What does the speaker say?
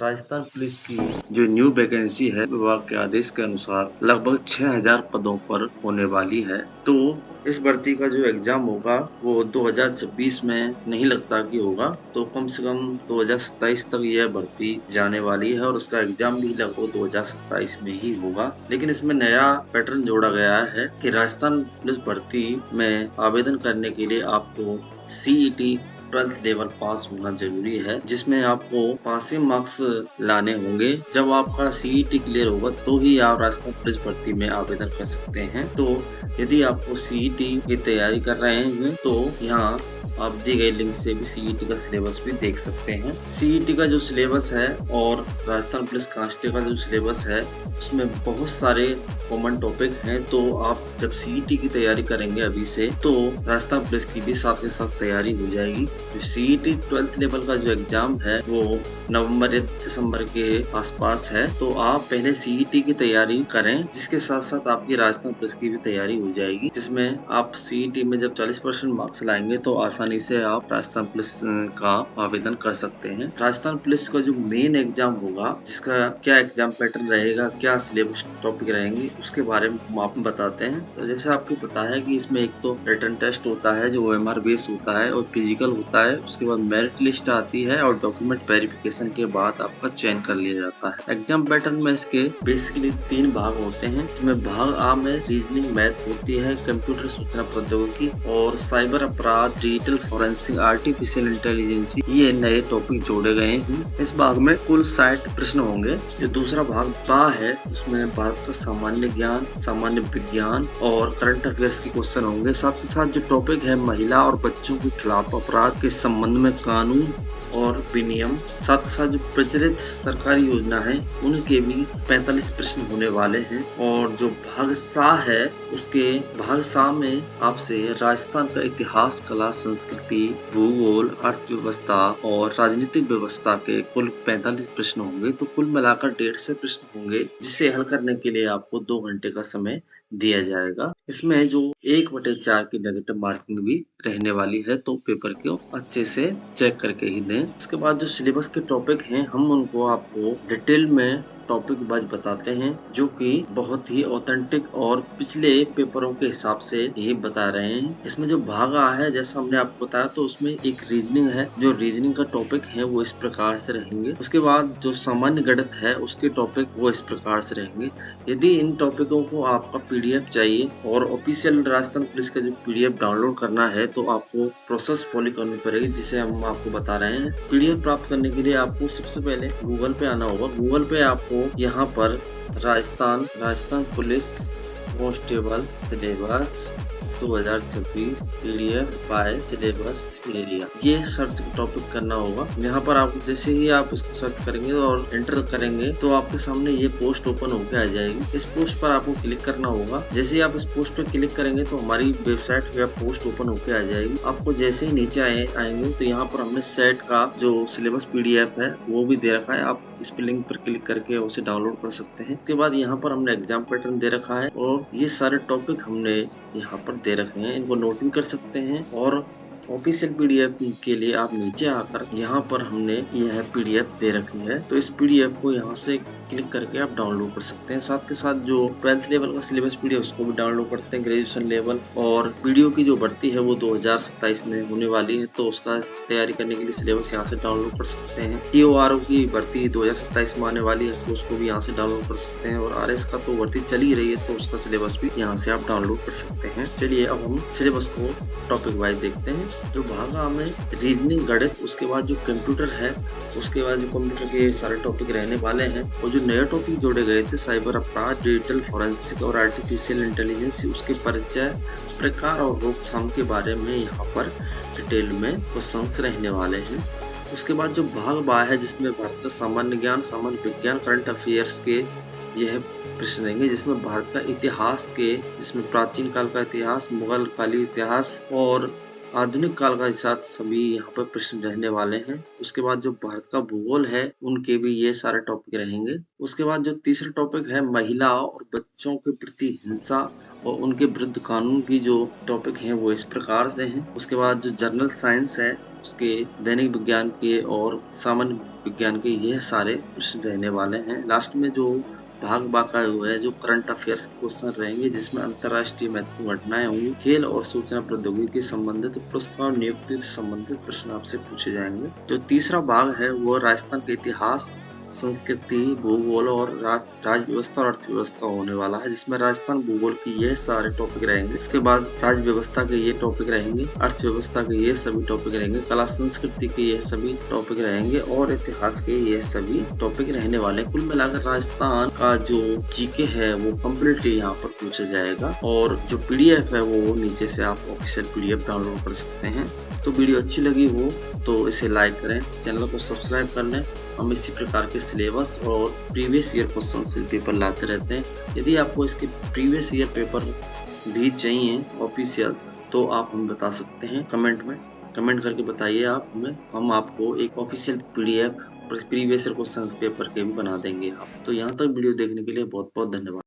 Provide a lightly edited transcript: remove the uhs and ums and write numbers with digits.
Rajasthan police की जो new vacancy है विभाग के आदेश के अनुसार लगभग 6000 पदों पर होने वाली है। तो इस भर्ती का जो एग्जाम होगा वो 2026 में नहीं लगता कि होगा, तो कम से कम 2027 तक यह भर्ती जाने वाली है और उसका एग्जाम भी लगभग 2027 में ही होगा। लेकिन इसमें नया पैटर्न जोड़ा गया है कि राजस्थान पुलिस भर्ती में आवेदन करने के लिए आपको CET 12th लेवल पास होना जरूरी है, जिसमें आपको पासिंग मार्क्स लाने होंगे। जब आपका CET क्लियर होगा तो ही आप राजस्थान पुलिस भर्ती में आवेदन कर सकते हैं। तो यदि आपको CET की तैयारी कर रहे हैं तो यहाँ आप दी गई लिंक से भी CET का सिलेबस भी देख सकते हैं। CET का जो सिलेबस है और राजस्थान पुलिस कांस्टेबल का जो सिलेबस है उसमें बहुत सारे कॉमन टॉपिक हैं। तो आप जब CET की तैयारी करेंगे अभी से तो राजस्थान पुलिस की भी साथ के साथ तैयारी हो जाएगी। जो CET 12th लेवल का जो एग्जाम है वो नवंबर या दिसंबर के आसपास है। तो आप पहले CET की तैयारी करें, जिसके साथ साथ आपकी राजस्थान पुलिस की भी तैयारी हो जाएगी, जिसमें आप CET में जब 40% मार्क्स लाएंगे तो आसानी से आप राजस्थान पुलिस का आवेदन कर सकते हैं। राजस्थान पुलिस का जो मेन एग्जाम होगा, जिसका क्या एग्जाम पैटर्न रहेगा, क्या सिलेबस टॉपिक रहेंगे, उसके बारे में हम आपको बताते हैं। तो जैसे आपको पता है कि इसमें एक तो रिटन टेस्ट होता है जो OMR बेस होता है और फिजिकल होता है, उसके बाद मेरिट लिस्ट आती है और डॉक्यूमेंट वेरिफिकेशन के बाद आपका चयन कर लिया जाता है। एग्जाम पैटर्न में इसके बेसिकली 3 भाग होते हैं, जिसमें भाग A में रीजनिंग मैथ होती है, कंप्यूटर सूचना प्रौद्योगिकी और साइबर अपराध, डिजिटल फोरेंसिक, आर्टिफिशियल इंटेलिजेंस, ये नए टॉपिक जोड़े गए हैं। इस भाग में कुल 60 प्रश्न होंगे। जो दूसरा भाग B है उसमें भारत का सामान्य ज्ञान, सामान्य विज्ञान और करंट अफेयर्स के क्वेश्चन होंगे। साथ ही साथ जो टॉपिक है महिला और बच्चों के खिलाफ अपराध के संबंध में कानून और विनियम, साथ ही साथ जो प्रचलित सरकारी योजना है उनके भी 45 प्रश्न होने वाले हैं। और जो भाग सा है उसके भाग सा में आपसे राजस्थान का इतिहास, कला, संस्कृति, भूगोल, अर्थव्यवस्था और राजनीतिक व्यवस्था के कुल 45 प्रश्न होंगे। तो कुल मिलाकर 150 प्रश्न होंगे, जिसे हल करने के लिए आपको 2 घंटे का समय दिया जाएगा। इसमें जो 1/4 की नेगेटिव मार्किंग भी रहने वाली है, तो पेपर को अच्छे से चेक करके ही दें। उसके बाद जो सिलेबस के टॉपिक हैं हम उनको आपको डिटेल में टॉपिक वाइज बताते हैं, जो कि बहुत ही ऑथेंटिक और पिछले पेपरों के हिसाब से ये बता रहे हैं। इसमें जो भाग आ है, जैसा हमने आपको बताया, तो उसमें एक रीजनिंग है। जो रीजनिंग का टॉपिक है वो इस प्रकार से रहेंगे। उसके बाद जो सामान्य गणित है उसके टॉपिक वो इस प्रकार से रहेंगे। यदि इन टॉपिकों को आपका PDF चाहिए और ऑफिशियल राजस्थान पुलिस का जो PDF डाउनलोड करना है, तो आपको प्रोसेस फॉलो करनी पड़ेगी, जिसे हम आपको बता रहे हैं। PDF प्राप्त करने के लिए आपको सबसे पहले गूगल पे आना होगा। गूगल पे आपको यहाँ पर Rajasthan police constable syllabus 2026 PDF by syllabus area, ये सर्च टॉपिक करना होगा। यहाँ पर आप जैसे ही आप इसको सर्च करेंगे और एंटर करेंगे तो आपके सामने ये पोस्ट ओपन होकर आ जाएगी। इस पोस्ट पर आपको क्लिक करना होगा। जैसे ही आप इस पोस्ट पर क्लिक करेंगे तो हमारी वेबसाइट या पोस्ट ओपन होकर आ जाएगी। आपको जैसे ही नीचे आएंगे तो यहाँ पर हमने सेट का जो सिलेबस PDF है वो भी दे रखा है। आप इस पे लिंक पर क्लिक करके उसे डाउनलोड कर सकते हैं। उसके बाद यहाँ पर हमने एग्जाम पैटर्न दे रखा है और ये सारे टॉपिक हमने यहाँ पर दे रखे हैं, इनको नोटिंग कर सकते हैं। और ऑफिशियल PDF के लिए आप नीचे आकर यहाँ पर हमने यह PDF दे रखी है, तो इस PDF को यहाँ से क्लिक करके आप डाउनलोड कर सकते हैं। साथ के साथ जो 12th लेवल का सिलेबस PDF उसको भी डाउनलोड करते हैं, ग्रेजुएशन लेवल। और वीडियो की जो भर्ती है वो 2027 में होने वाली है, तो उसका तैयारी करने के लिए सिलेबस यहाँ से डाउनलोड कर सकते हैं। EORO की भर्ती 2027 में आने वाली है, तो उसको भी यहाँ से डाउनलोड कर सकते हैं। और RS का तो भर्ती चल ही रही है, तो उसका सिलेबस भी यहाँ से आप डाउनलोड कर सकते हैं। चलिए अब हम सिलेबस को टॉपिक वाइज देखते हैं। जो भाग A में रीजनिंग, गणित, उसके बाद जो कंप्यूटर है, उसके बाद जो कंप्यूटर के सारे टॉपिक रहने वाले हैं। और जो नए टॉपिक जोड़े गए थे, साइबर अपराध, डिजिटल फोरेंसिक और आर्टिफिशियल इंटेलिजेंस, उसके परिचय, प्रकार और रोकथाम के बारे में यहाँ पर डिटेल में क्वेश्चंस रहने वाले हैं। उसके बाद जो भाग B है, जिसमें भारत का सामान्य ज्ञान, सामान्य विज्ञान, करंट अफेयर्स के यह प्रश्न रहेंगे, जिसमें भारत का इतिहास के, जिसमें प्राचीन काल का इतिहास, मुगल कालीन इतिहास और आधुनिक काल का साथ सभी यहाँ पर प्रश्न रहने वाले हैं। उसके बाद जो भारत का भूगोल है उनके भी ये सारे टॉपिक रहेंगे। उसके बाद जो तीसरा टॉपिक है महिला और बच्चों के प्रति हिंसा और उनके विरुद्ध कानून की जो टॉपिक हैं वो इस प्रकार से हैं। उसके बाद जो जनरल साइंस है उसके दैनिक विज्ञान के और सामान्य विज्ञान के यह सारे प्रश्न रहने वाले हैं। लास्ट में जो भाग बाका हुआ है जो करंट अफेयर्स के क्वेश्चन रहेंगे जिसमें अंतर्राष्ट्रीय महत्वपूर्ण घटनाएं होंगी, खेल और सूचना प्रौद्योगिकी संबंधित पुरस्कार नियुक्ति से संबंधित प्रश्न आपसे पूछे जाएंगे। जो तीसरा भाग है वो राजस्थान के इतिहास, संस्कृति, भूगोल और राज्य व्यवस्था और अर्थव्यवस्था होने वाला है, जिसमें राजस्थान भूगोल की ये सारे टॉपिक रहेंगे। उसके बाद राज्य व्यवस्था के ये टॉपिक रहेंगे, अर्थव्यवस्था के ये सभी टॉपिक रहेंगे, कला संस्कृति के ये सभी टॉपिक रहेंगे और इतिहास के ये सभी टॉपिक रहने वाले। कुल मिलाकर राजस्थान का जो जीके है वो कम्प्लीटली यहाँ पर पूछा जाएगा और जो पीडीएफ है वो नीचे से आप ऑफिशियल पीडीएफ डाउनलोड कर सकते हैं। तो वीडियो अच्छी लगी हो तो इसे लाइक करें, चैनल को सब्सक्राइब कर लें। हम इसी प्रकार के सिलेबस और प्रीवियस ईयर क्वेश्चन पेपर लाते रहते हैं। यदि आपको इसके प्रीवियस ईयर पेपर भी चाहिए ऑफिशियल तो आप हमें बता सकते हैं कमेंट में। कमेंट करके बताइए आप हमें, हम आपको एक official PDF previous year question paper के भी बना देंगे। आप तो यहाँ तक वीडियो देखने के लिए बहुत बहुत धन्यवाद।